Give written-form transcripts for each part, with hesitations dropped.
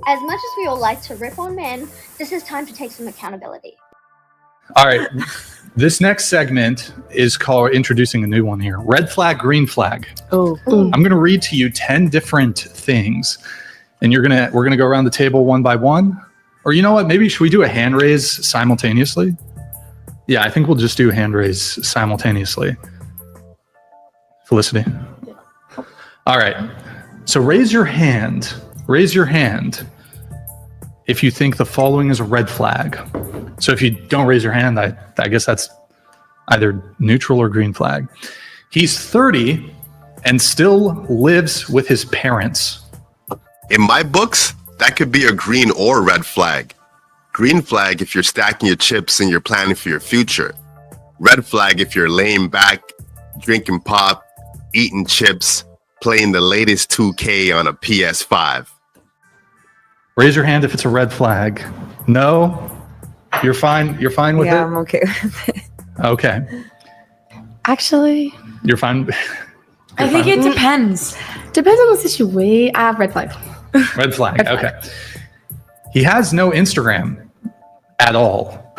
As much as we all like to rip on men, this is time to take some accountability. All right. This next segment is called introducing a new one here. Red flag, green flag. Oh. I'm going to read to you 10 different things, and we're going to go around the table one by one. Or you know what? Maybe should we do a hand raise simultaneously? Yeah, I think we'll just do a hand raise simultaneously. Felicity. All right. So raise your hand. Raise your hand if you think the following is a red flag. So if you don't raise your hand, I guess that's either neutral or green flag. He's 30 and still lives with his parents. In my books, that could be a green or red flag. Green flag if you're stacking your chips and you're planning for your future. Red flag if you're laying back, drinking pop, eating chips, playing the latest 2K on a PS5. Raise your hand if it's a red flag. No? You're fine with it? Yeah, I'm okay with it. Okay. Actually, You're fine. I think it depends. Depends on the situation. Red flag. Red flag. Red flag. Okay. He has no Instagram at all.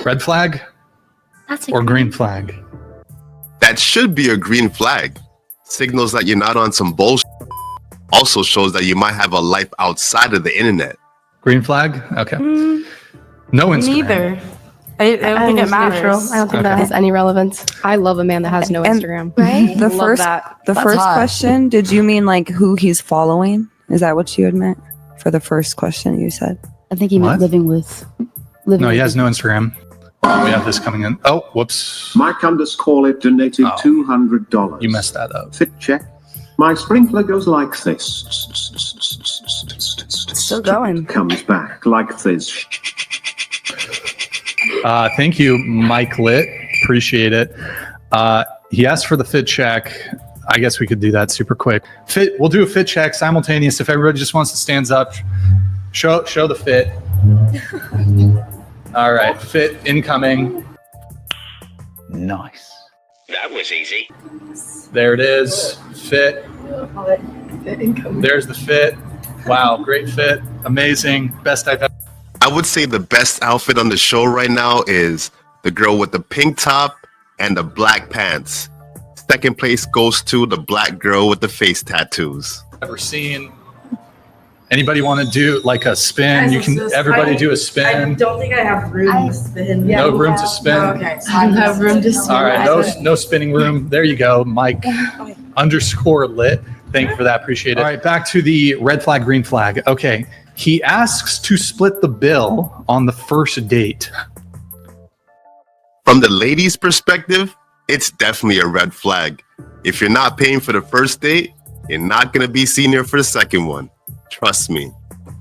Red flag That's or green flag? That should be a green flag. Signals that you're not on some bullshit. Also shows that you might have a life outside of the internet. Green flag? Okay. No Instagram. Neither. I don't think it matters. Neutral. I don't think that has any relevance. I love a man that has no And- Instagram. right. The Love first that. the That's first hot. question, did you mean like who he's following? Is that what you had meant for the first question you said? I think he meant What? living with. No, he has no Instagram. We have this coming in. Oh, whoops. Mike_it donated Oh. $200. You messed that up. Fit check. My sprinkler goes like this. Still going. Comes back like this. Thank you, Mike Lit. Appreciate it. He asked for the fit check. I guess we could do that super quick. We'll do a fit check simultaneous. If everybody just wants to stand up, show the fit. All right, fit incoming. Nice. That was easy. There it is. Fit. There's the fit. Wow, great fit. Amazing. Best I've ever. I would say the best outfit on the show right now is the girl with the pink top and the black pants. Second place goes to the black girl with the face tattoos. Ever seen. Anybody want to do like a spin? You can. Everybody do a I spin. don't think I have room to spin. No room to spin. Okay. So I have room to spin. All right, no spinning room. There you go, Mike _lit. Thank you for that. Appreciate it. All right, back to the red flag, green flag. Okay, he asks to split the bill on the first date. From the ladies' perspective, it's definitely a red flag. If you're not paying for the first date, you're not going to be seen here for the second one. Trust me.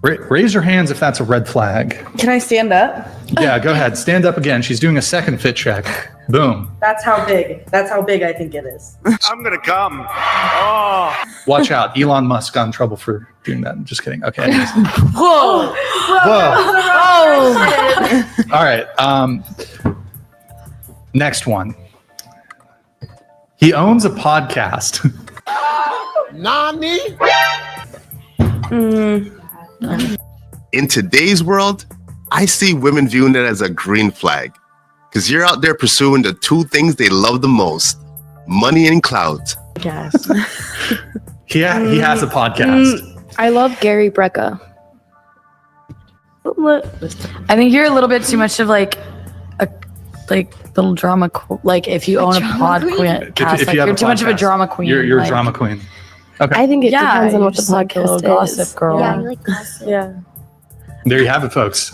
Raise your hands if that's a red flag. Can I stand up? Yeah, go ahead. Stand up again. She's doing a second fit check. Boom. That's how big I think it is. I'm gonna come. Oh. Watch out. Elon Musk got in trouble for doing that. I'm just kidding. Okay. anyways. Whoa. Whoa. All right. Next one. He owns a podcast. Nani? In today's world, I see women viewing it as a green flag because you're out there pursuing the two things they love the most, money and clout. Yes. He has a podcast. I love Gary Brecka. I think you're a little bit too much of like a little drama like if you own a podcast, If like you have you're a too much of a podcast, drama queen. You're like, a drama queen. Okay. I think it Yeah, depends on you're what the just like a little podcast is. gossip girl. Yeah, I like gossip. Yeah. There you have it, folks.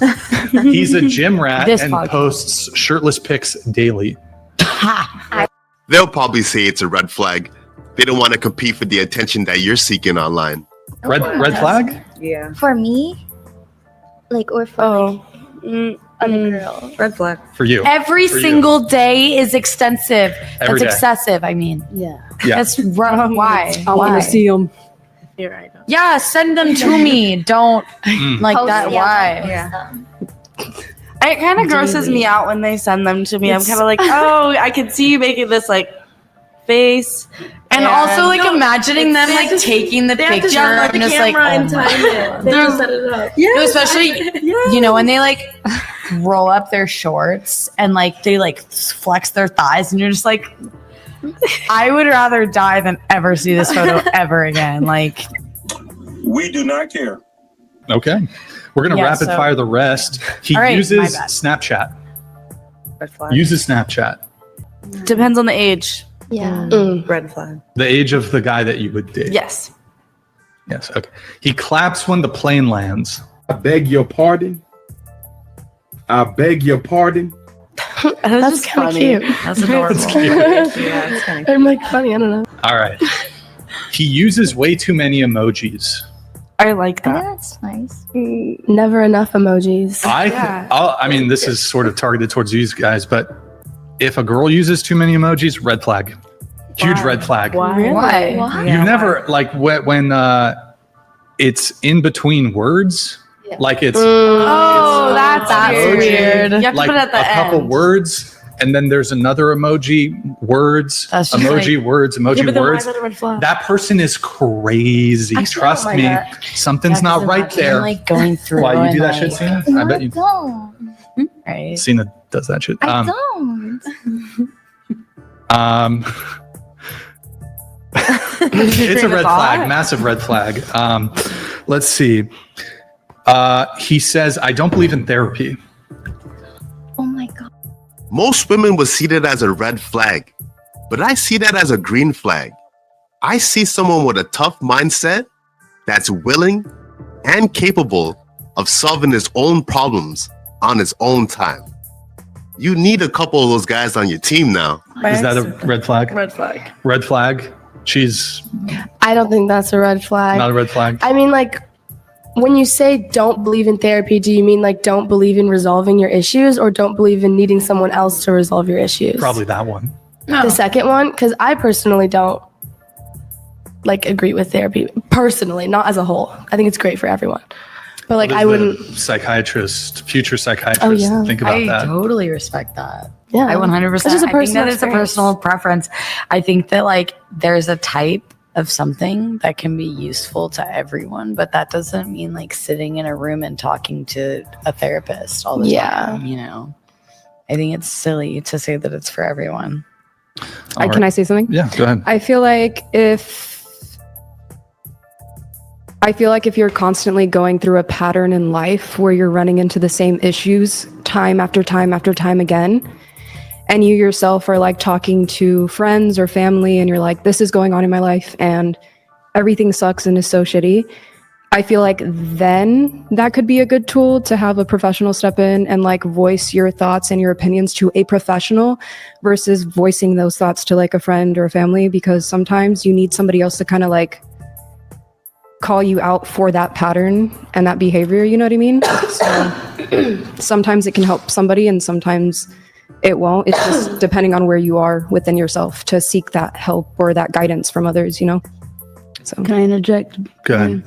He's a gym rat This and podcast. posts shirtless pics daily. They'll probably say it's a red flag. They don't want to compete for the attention that you're seeking online. Red flag? Yeah. For me, like, or for other girls. Red flag. For you. Every For you. single day is extensive. Every That's day. excessive. I mean, Yeah. Yeah. that's wrong. Why? I want Why? to see him. You're right. Yeah, send them to me. Don't like Post- that. yeah, Why? post Yeah. them. It kind of grosses me out when they send them to me. I'm kind of like, oh, I can see you making this like face, And also, like, imagining them, like, taking the picture and just, like, oh my They just set it up. No, especially, you know, when they, like, roll up their shorts and, like, they, like, flex their thighs and you're just like, I would rather die than ever see this photo ever again. Like, we do not care. Okay. We're going to rapid fire the rest. He uses Snapchat. Red flag. Uses Snapchat. Depends on the age. Yeah. Red flag. The age of the guy that you would date. Yes. Yes. Okay. He claps when the plane lands. I beg your pardon. I beg your pardon. That's kind of cute. That's adorable. That's cute. Yeah, it's kind of I'm like funny. I don't know. All right. He uses way too many emojis. I like Yeah, that. that's nice. Never enough emojis. I mean, this is sort of targeted towards these guys, but if a girl uses too many emojis, red flag. Huge red flag. Why? Why? You've never, like, when it's in between words, like it's Oh, that's emoji, weird. You have to like put it at the a couple end. words, and then there's another emoji, words, That's just emoji, like- words, emoji, but then why words. is that a red flag? That person is crazy. Actually, Trust I don't me, like that. something's not right there. Like going through. Why you do that and, shit, like, Cena? I bet you. don't. Right. Cena does that shit. I don't. It's a red flag, massive red flag. Let's see. He says, I don't believe in therapy. Oh my god. Most women would see that as a red flag, but I see that as a green flag. I see someone with a tough mindset that's willing and capable of solving his own problems on his own time. You need a couple of those guys on your team now. Is that a red flag? Red flag. Red flag? She's I don't think that's a red flag. not a red flag. I mean, like, when you say don't believe in therapy, do you mean like don't believe in resolving your issues or don't believe in needing someone else to resolve your issues? Probably that one. The second one, because I personally don't like agree with therapy personally, not as a whole. I think it's great for everyone, but like What does I wouldn't. the psychiatrist, future psychiatrist, Oh, yeah. think about I that. totally respect that. Yeah, I 100%. It's just a I think personal that it's a experience. personal preference. I think that like there's a type of something that can be useful to everyone, but that doesn't mean like sitting in a room and talking to a therapist all the time. You know, I think it's silly to say that it's for everyone. All Can right. I say something? Yeah, go ahead. I feel like if you're constantly going through a pattern in life where you're running into the same issues time after time after time again, and you yourself are like talking to friends or family and you're like, this is going on in my life and everything sucks and is so shitty, I feel like then that could be a good tool to have a professional step in and like voice your thoughts and your opinions to a professional versus voicing those thoughts to like a friend or a family, because sometimes you need somebody else to kind of like call you out for that pattern and that behavior, you know what I mean? So sometimes it can help somebody and sometimes it won't. It's just depending on where you are within yourself to seek that help or that guidance from others, you know? So Can I interject? Go ahead.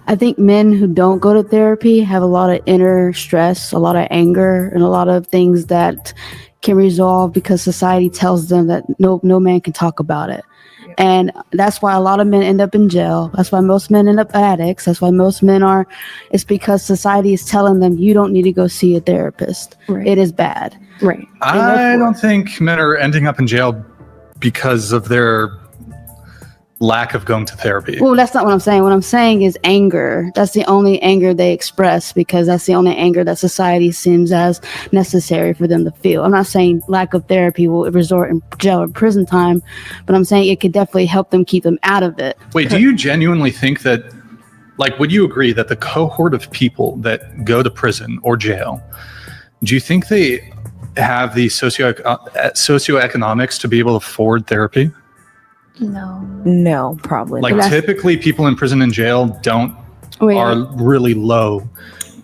I think men who don't go to therapy have a lot of inner stress, a lot of anger, and a lot of things that can resolve because society tells them that no man can talk about it. And that's why a lot of men end up in jail. That's why most men end up addicts. That's why most men are. It's because society is telling them you don't need to go see a therapist. Right. It is bad. right. I don't think men are ending up in jail because of their lack of going to therapy. Well, that's not what I'm saying. What I'm saying is anger. That's the only anger they express because that's the only anger that society seems as necessary for them to feel. I'm not saying lack of therapy will resort in jail or prison time, but I'm saying it could definitely help them keep them out of it. Wait, do you genuinely think that, like, would you agree that the cohort of people that go to prison or jail, do you think they have the socioeconomics to be able to afford therapy? No, probably Like, not. typically people in prison and jail are really low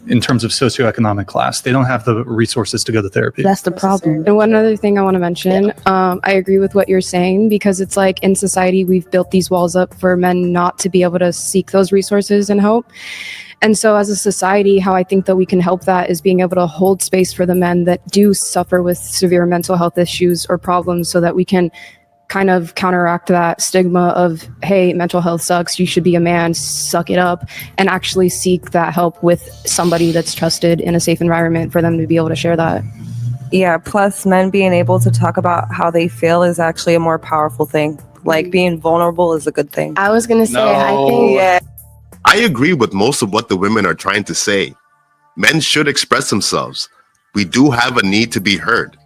in terms of socioeconomic class. They don't have the resources to go to therapy. That's the problem. And one other thing I want to mention, I agree with what you're saying, because it's like in society, we've built these walls up for men not to be able to seek those resources and help. And so as a society, how I think that we can help that is being able to hold space for the men that do suffer with severe mental health issues or problems so that we can kind of counteract that stigma of, hey, mental health sucks, you should be a man, suck it up, and actually seek that help with somebody that's trusted in a safe environment for them to be able to share that. Yeah, plus men being able to talk about how they feel is actually a more powerful thing. Like being vulnerable is a good thing. I was gonna say, I think Yeah. I agree with most of what the women are trying to say. Men should express themselves. We do have a need to be heard.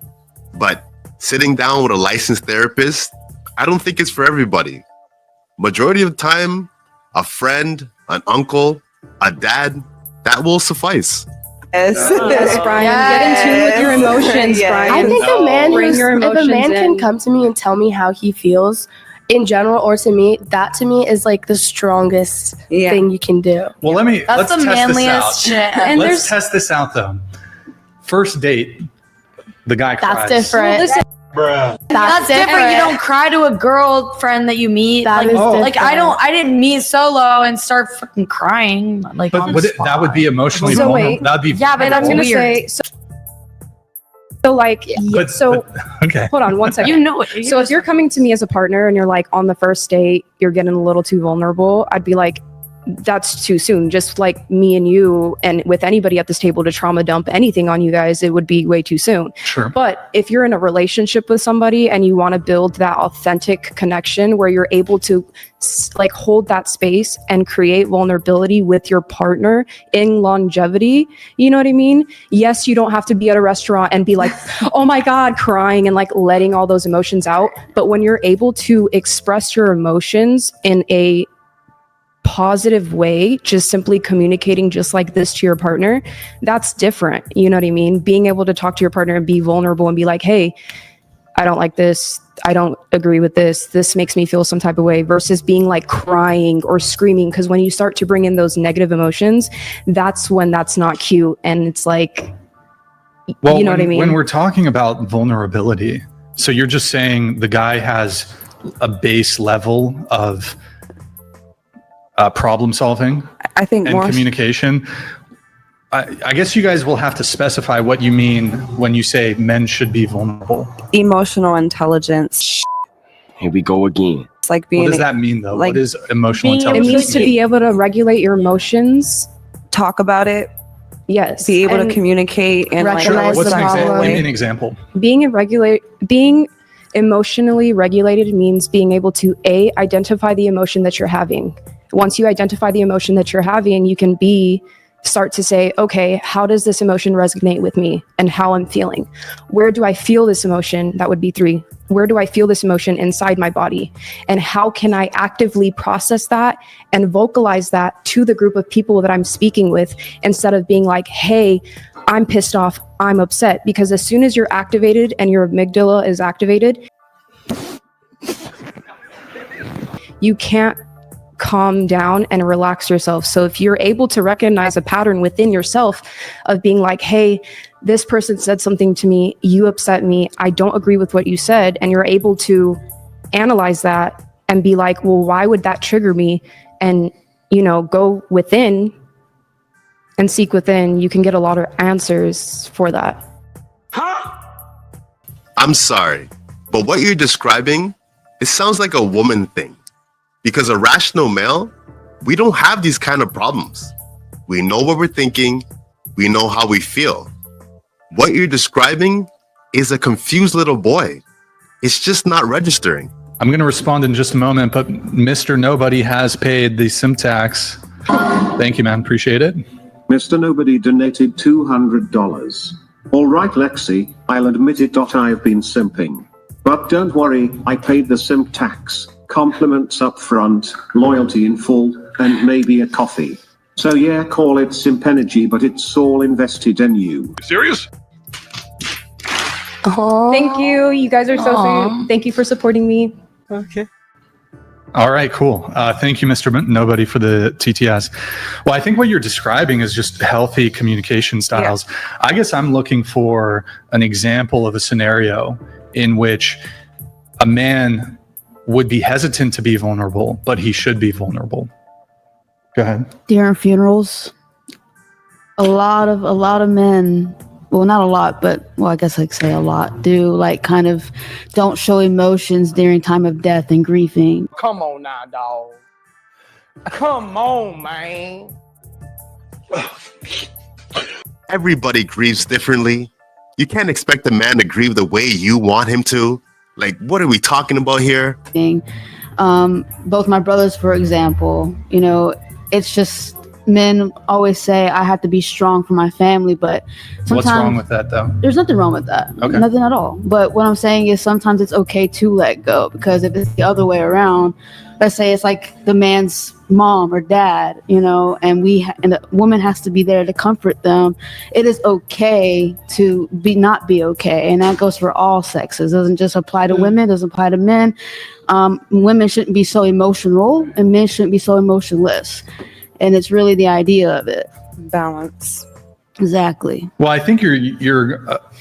But sitting down with a licensed therapist, I don't think it's for everybody. Majority of the time, a friend, an uncle, a dad, that will suffice. Yes, Brian, get in tune with your emotions, Yes. Brian. I think a man Bring who's, your if a emotions man can in. come to me and tell me how he feels in general or to me, that to me is like the strongest Yeah. thing you can do. Well, let's That's the test manliest this out. shit. And Let's test this out though. First date, the guy cries. That's different. Bruh. That's different. You don't cry to a girlfriend that you meet. That like, is like I different. I didn't meet solo and start fucking crying. Like, But on would the that would be emotionally So vulnerable. wait. That would be Yeah, but And I'm that's gonna weird. say, so like, But- so okay. hold on one second. You know it. So if you're coming to me as a partner and you're like on the first date, you're getting a little too vulnerable, I'd be like, that's too soon. Just like me and you and with anybody at this table to trauma dump anything on you guys, it would be way too soon. Sure. But if you're in a relationship with somebody and you want to build that authentic connection where you're able to like hold that space and create vulnerability with your partner in longevity, you know what I mean? Yes, you don't have to be at a restaurant and be like, oh my God, crying and like letting all those emotions out. But when you're able to express your emotions in a positive way, just simply communicating just like this to your partner, that's different. You know what I mean? Being able to talk to your partner and be vulnerable and be like, hey, I don't like this. I don't agree with this. This makes me feel some type of way, versus being like crying or screaming. Because when you start to bring in those negative emotions, that's when that's not cute. And it's like, Well, you know what I mean? When we're talking about vulnerability, so you're just saying the guy has a base level of problem solving I think and more communication. I guess you guys will have to specify what you mean when you say men should be vulnerable. emotional intelligence. Here we go again. It's like being What does that mean, though? like what is emotional being able it intelligence? means to be able to regulate your emotions. talk about it, Yes. be able And to communicate and like Recognize Sure. What's the an example? problem. Give me an example. being emotionally regulated means being able to identify the emotion that you're having. Once you identify the emotion that you're having, you can start to say, okay, how does this emotion resonate with me and how I'm feeling? Where do I feel this emotion? That would be 3. Where do I feel this emotion inside my body? And how can I actively process that and vocalize that to the group of people that I'm speaking with, instead of being like, hey, I'm pissed off, I'm upset? Because as soon as you're activated and your amygdala is activated, you can't calm down and relax yourself. So if you're able to recognize a pattern within yourself of being like, hey, this person said something to me, you upset me, I don't agree with what you said, and you're able to analyze that and be like, well, why would that trigger me? And, go within and seek within, you can get a lot of answers for that. I'm sorry, but what you're describing, it sounds like a woman thing. Because a rational male, we don't have these kind of problems. We know what we're thinking. We know how we feel. What you're describing is a confused little boy. It's just not registering. I'm going to respond in just a moment, but Mr. Nobody has paid the sim tax. Thank you, man. Appreciate it. Mr. Nobody donated $200. All right, Lexi, I'll admit it. I've been simping. But don't worry, I paid the simp tax. Compliments up front, loyalty in full, and maybe a coffee. So yeah, call it simp energy, but it's all invested in you. Serious? Oh, Thank you. You guys are so sweet. Thank you for supporting me. Okay. All right, cool. Thank you, Mr. Nobody, for the TTS. Well, I think what you're describing is just healthy communication styles. Yeah. I guess I'm looking for an example of a scenario in which a man would be hesitant to be vulnerable, but he should be vulnerable. Go ahead. During funerals, a lot of men well, not a lot, but well, I guess I could say a lot, do like kind of don't show emotions during time of death and grieving. Come on now, dog. Come on, man. Everybody grieves differently. You can't expect a man to grieve the way you want him to. Like, what are we talking about here? Both my brothers, for example, you know, it's just men always say I have to be strong for my family, but sometimes What's wrong with that, though? there's nothing wrong with that. Okay. Nothing at all. But what I'm saying is sometimes it's okay to let go, because if it's the other way around, let's say it's like the man's mom or dad, you know, and and the woman has to be there to comfort them. It is okay to not be okay, and that goes for all sexes. It doesn't just apply to women. It doesn't apply to men. Women shouldn't be so emotional, and men shouldn't be so emotionless. And it's really the idea of it. Balance. Exactly. Well, I think you're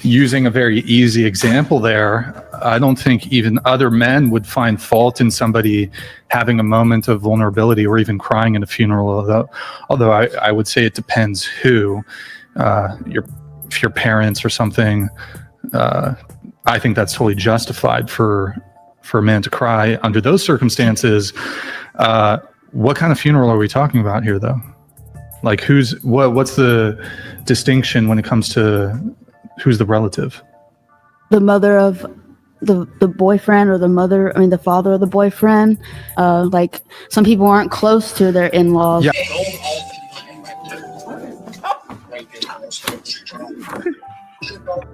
using a very easy example there. I don't think even other men would find fault in somebody having a moment of vulnerability or even crying in a funeral. Although I would say it depends who. If your parents or something, I think that's totally justified for a man to cry under those circumstances. What kind of funeral are we talking about here, though? Like, what's the distinction when it comes to who's the relative? The mother of the boyfriend, or the father of the boyfriend. Like, some people aren't close to their in-laws. Yeah.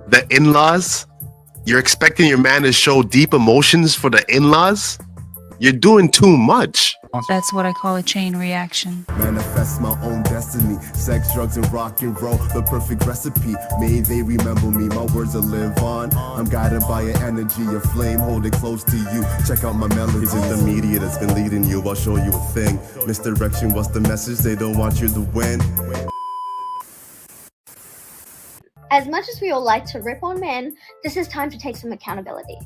The in-laws? You're expecting your man to show deep emotions for the in-laws? You're doing too much. That's what I call a chain reaction. Manifest my own destiny. Sex, drugs, and rock and roll. The perfect recipe. May they remember me. My words will live on. I'm guided by an energy, a flame. Hold it close to you. Check out my melodies. It's the media that's been leading you. I'll show you a thing. Misdirection, what's the message? They don't want you to win. As much as we all like to rip on men, this is time to take some accountability.